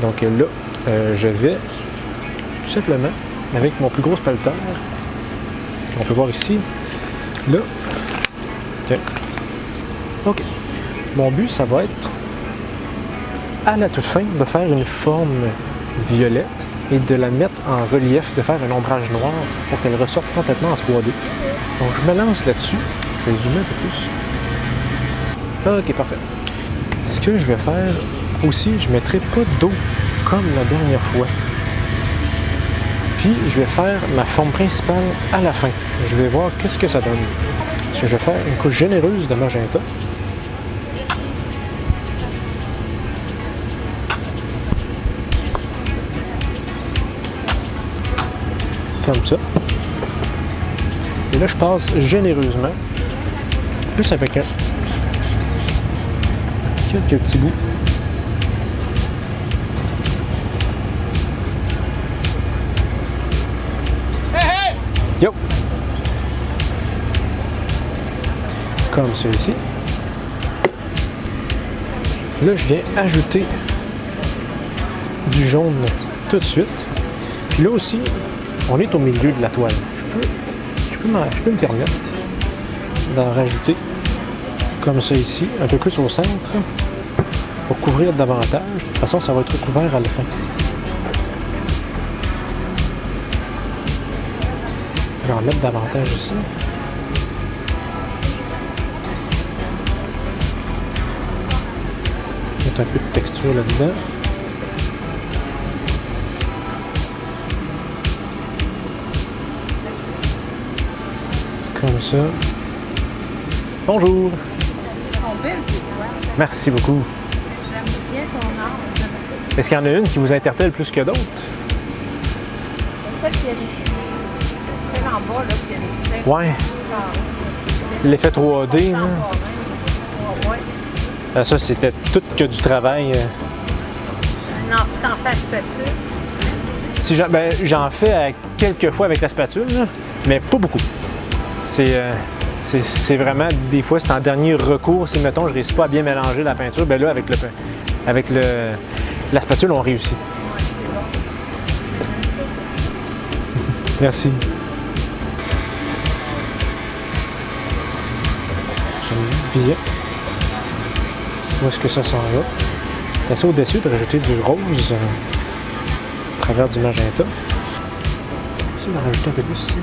Donc là, je vais tout simplement avec mon plus gros spalter. On peut voir ici. Là. Tiens. OK. Mon but, ça va être à la toute fin de faire une forme violette et de la mettre en relief, de faire un ombrage noir pour qu'elle ressorte complètement en 3D. Donc je me lance là-dessus. Je vais zoomer un peu plus. OK, parfait. Ce que je vais faire aussi, je ne mettrai pas d'eau comme la dernière fois. Puis je vais faire ma forme principale à la fin. Je vais voir qu'est-ce que ça donne. Je vais faire une couche généreuse de magenta. Comme ça. Et là, je passe généreusement, plus avec quelques petits bouts. Yo! Comme celui-ci. Là, je viens ajouter du jaune tout de suite. Puis là aussi, on est au milieu de la toile. Je peux me permettre d'en rajouter comme ça ici, un peu plus au centre, pour couvrir davantage. De toute façon, ça va être couvert à la fin. Je vais en mettre davantage ici. Mettre un peu de texture là-dedans. Comme ça. Bonjour! Merci beaucoup. J'aime bien ton art, j'aime ça. Est-ce qu'il y en a une qui vous interpelle plus que d'autres? Celle qui a celle en bas, là, qui a les traits. Ouais. L'effet 3D. Là. Ça, c'était tout que du travail. Non, tout en fait spatule. Si j'en fais quelques fois avec la spatule, là, mais pas beaucoup. C'est vraiment, des fois, c'est en dernier recours. Si, mettons, je ne réussis pas à bien mélanger la peinture, bien là, avec la spatule, on réussit. Ouais, c'est bon. Merci. J'aime bien. Où est-ce que ça s'en va? C'est assez audacieux de rajouter du rose à travers du magenta. J'essaie d'en rajouter un peu plus ici.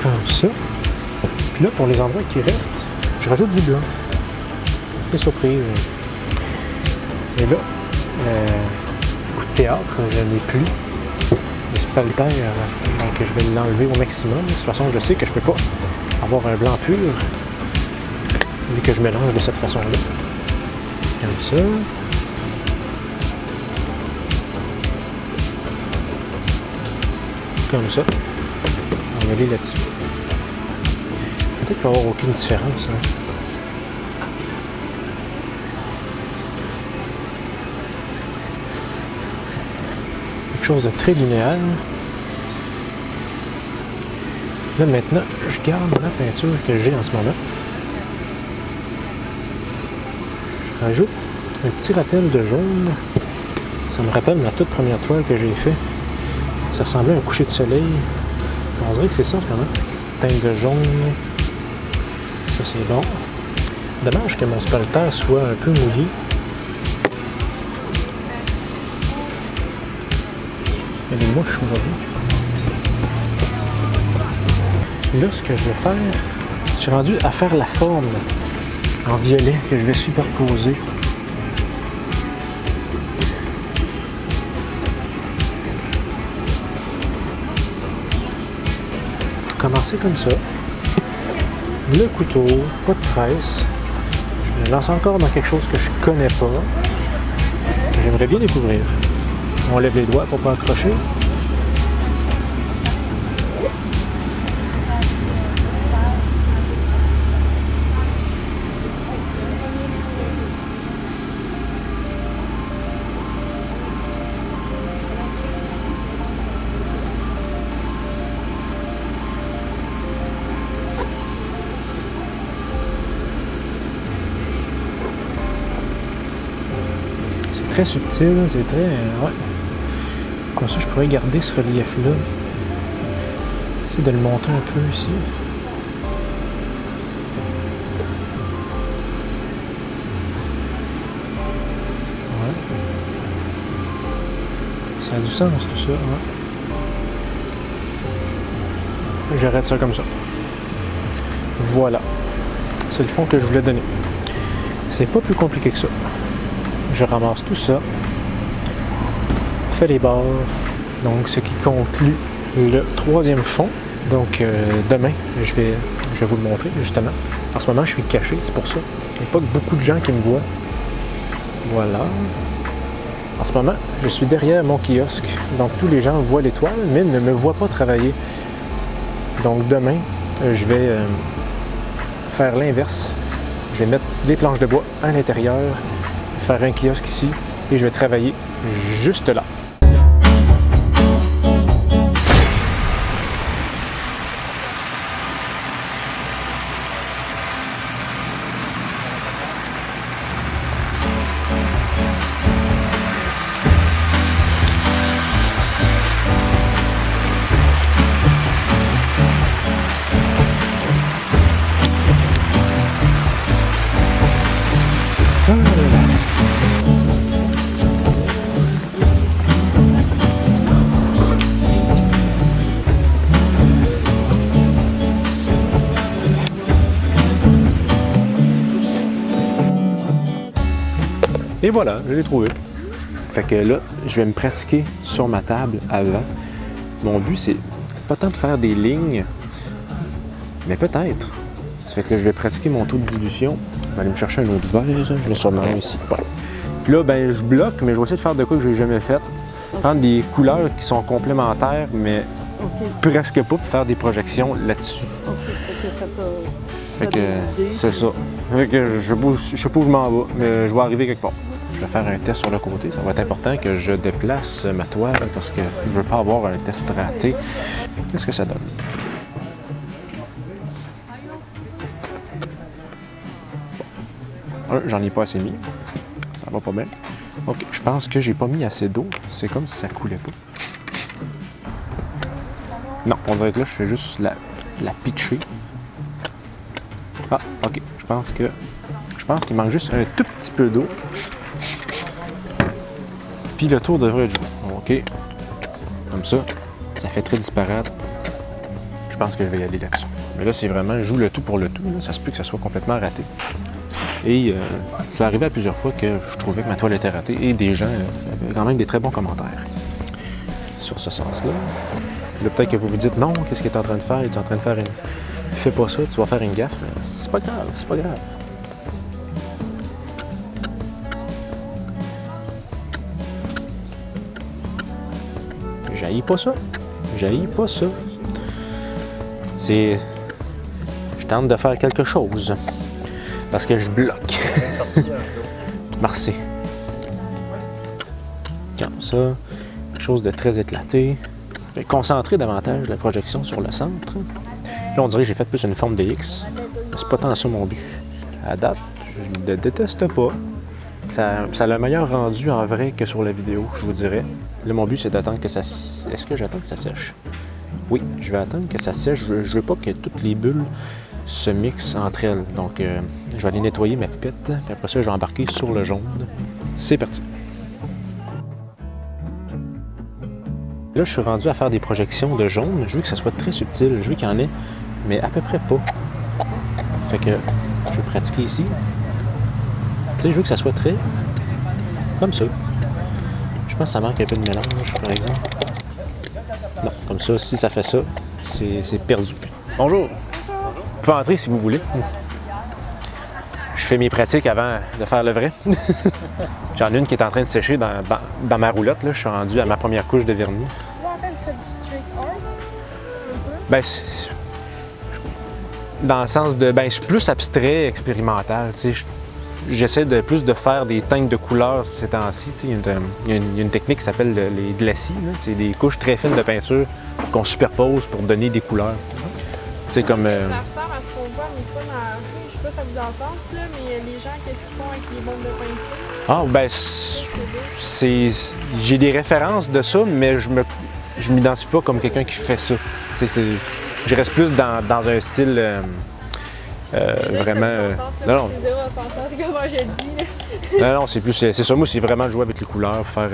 Comme ça. Puis là, pour les endroits qui restent, je rajoute du blanc. C'est surprise. Et là, coup de théâtre, je n'ai plus le spalter, donc je vais l'enlever au maximum. De toute façon, je sais que je ne peux pas avoir un blanc pur vu que je mélange de cette façon-là. Comme ça. Comme ça. On va aller là-dessus. Peut-être qu'il va y avoir aucune différence. Hein. Quelque chose de très linéaire. Là maintenant, je garde la peinture que j'ai en ce moment. Je rajoute un petit rappel de jaune. Ça me rappelle ma toute première toile que j'ai faite. Ça ressemblait à un coucher de soleil. On dirait que c'est ça en ce moment. Petite teinte de jaune. Ça c'est bon. Dommage que mon spalter soit un peu mouillé. Il y a des mouches aujourd'hui. Là, ce que je vais faire, je suis rendu à faire la forme en violet que je vais superposer. Commencer comme ça. Le couteau, pas de presse. Je me lance encore dans quelque chose que je connais pas. J'aimerais bien découvrir. On lève les doigts pour pas accrocher. très subtil, c'est très... ouais. Comme ça, je pourrais garder ce relief-là. Essayer de le monter un peu ici. Ouais. Ça a du sens, tout ça. Ouais. J'arrête ça comme ça. Voilà. C'est le fond que je voulais donner. C'est pas plus compliqué que ça. Je ramasse tout ça. Fais les bords. Donc, ce qui conclut le troisième fond. Donc, demain, je vais vous le montrer, justement. En ce moment, je suis caché, c'est pour ça. Il n'y a pas beaucoup de gens qui me voient. Voilà. En ce moment, je suis derrière mon kiosque. Donc, tous les gens voient l'étoile, mais ne me voient pas travailler. Donc, demain, je vais faire l'inverse. Je vais mettre les planches de bois à l'intérieur, faire un kiosque ici, et je vais travailler juste là. Et voilà, je l'ai trouvé. Fait que là, je vais me pratiquer sur ma table avant. Mon but, c'est pas tant de faire des lignes, mais peut-être. Ça fait que là, je vais pratiquer mon taux de dilution. Je vais aller me chercher un autre verre. Je l'ai sûrement ici. Voilà. Puis là, ben, je bloque, mais je vais essayer de faire de quoi que je n'ai jamais fait. Prendre des couleurs qui sont complémentaires, mais presque pas, pour faire des projections là-dessus. Fait que c'est ça. Fait que je sais pas où je m'en vais, mais je vais arriver quelque part. Je vais faire un test sur le côté. Ça va être important que je déplace ma toile parce que je veux pas avoir un test raté. Qu'est-ce que ça donne? Bon. J'en ai pas assez mis. Ça va pas bien. OK, je pense que j'ai pas mis assez d'eau. C'est comme si ça coulait pas. Non, on dirait que là, je fais juste la pitcher. Ah, OK. Je pense qu'il manque juste un tout petit peu d'eau. Puis le tour devrait être joué. OK. Comme ça, ça fait très disparate. Je pense que je vais y aller là-dessus. Mais là, c'est vraiment, je joue le tout pour le tout. Là. Ça se peut que ça soit complètement raté. Et je suis arrivé à plusieurs fois que je trouvais que ma toile était ratée. Et des gens avaient quand même des très bons commentaires sur ce sens-là. Là, peut-être que vous vous dites, non, qu'est-ce que tu es en train de faire? Tu es en train de faire une... Fais pas ça, tu vas faire une gaffe. C'est pas grave, c'est pas grave. J'haïs pas ça. J'haïs pas ça. C'est... Je tente de faire quelque chose. Parce que je bloque. Merci. Comme ça. Quelque chose de très éclaté. Je vais concentrer davantage la projection sur le centre. Là, on dirait que j'ai fait plus une forme de X. C'est pas tant ça mon but. À date, je ne déteste pas. Ça a le meilleur rendu en vrai que sur la vidéo, je vous dirais. Là, mon but, c'est d'attendre que ça... Est-ce que j'attends que ça sèche? Oui, je vais attendre que ça sèche. Je veux pas que toutes les bulles se mixent entre elles. Donc, je vais aller nettoyer ma pipette. Puis après ça, je vais embarquer sur le jaune. C'est parti. Là, je suis rendu à faire des projections de jaune. Je veux que ça soit très subtil. Je veux qu'il y en ait, mais à peu près pas. Fait que je vais pratiquer ici. Tu sais, je veux que ça soit très comme ça. Je pense que ça manque un peu de mélange, par exemple. Non, comme ça, si ça fait ça, c'est perdu. Bonjour! Vous pouvez entrer si vous voulez. Je fais mes pratiques avant de faire le vrai. J'en ai une qui est en train de sécher dans ma roulotte. Là. Je suis rendu à ma première couche de vernis. Ben, dans le sens de... Ben, je suis plus abstrait, expérimental. J'essaie de plus de faire des teintes de couleurs ces temps-ci. Il y a une technique qui s'appelle les glacis. C'est des couches très fines de peinture qu'on superpose pour donner des couleurs. Tu sais, comme... Ça sert à ce qu'on voit, mais pas dans la rue. Je sais pas ça vous en pense, là, mais les gens, qu'est-ce qu'ils font avec les bombes de peinture? Ah, ben, j'ai des références de ça, mais je m'identifie pas comme quelqu'un qui fait ça. Je reste plus dans un style vraiment. Non, non. C'est zéro offensant, c'est comment je le dis. Non, non, c'est ça. Moi, c'est vraiment jouer avec les couleurs, pour faire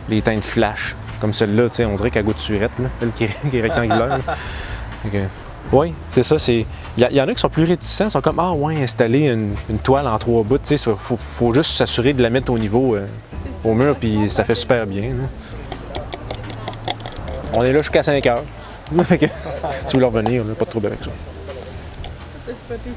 les teintes flash. Comme celle-là, tu sais, on dirait qu'elle goûte surette, là, elle qui est rectangulaire. Oui, c'est ça. Il y en a qui sont plus réticents, sont comme, ah ouais, installer une toile en 3 bouts, tu sais, faut juste s'assurer de la mettre au niveau au mur, puis ça fait super bien. Là. On est là jusqu'à 5 heures. Si vous voulez revenir, on n'a pas de trouble avec ça. C'est pas tes